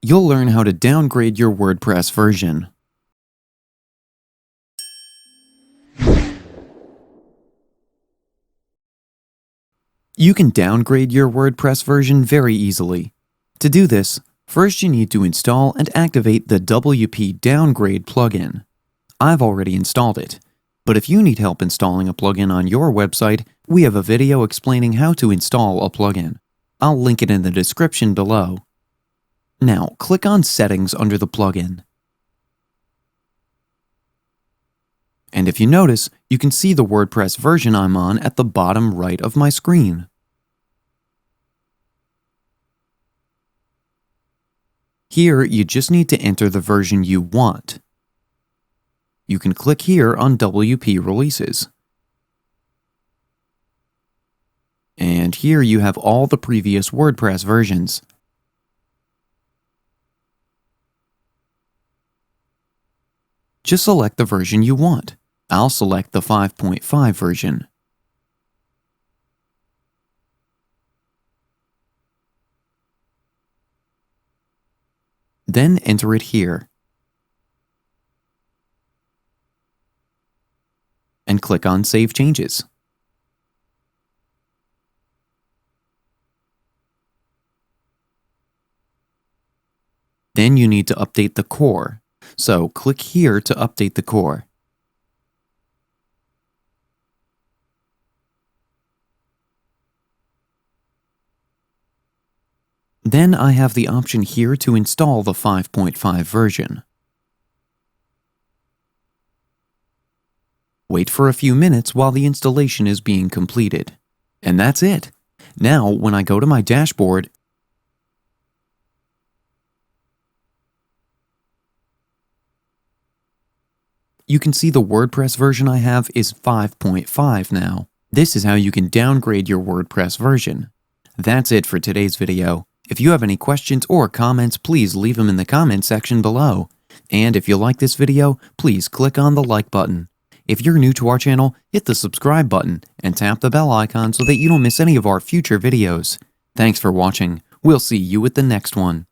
you'll learn how to downgrade your WordPress version. You can downgrade your WordPress version very easily. To do this, first you need to install and activate the WP Downgrade plugin. I've already installed it, but if you need help installing a plugin on your website, we have a video explaining how to install a plugin. I'll link it in the description below. Now, click on Settings under the plugin. And if you notice, you can see the WordPress version I'm on at the bottom right of my screen. Here, you just need to enter the version you want. You can click here on WP Releases. And here you have all the previous WordPress versions. Just select the version you want. I'll select the 5.5 version. Then enter it here. And click on Save Changes. Then you need to update the core. So click here to update the core. Then I have the option here to install the 5.5 version. Wait for a few minutes while the installation is being completed. And that's it. Now, when I go to my dashboard, you can see the WordPress version I have is 5.5 now. This is how you can downgrade your WordPress version. That's it for today's video. If you have any questions or comments, please leave them in the comment section below. And if you like this video, please click on the like button. If you're new to our channel, hit the subscribe button and tap the bell icon so that you don't miss any of our future videos. Thanks for watching. We'll see you at the next one.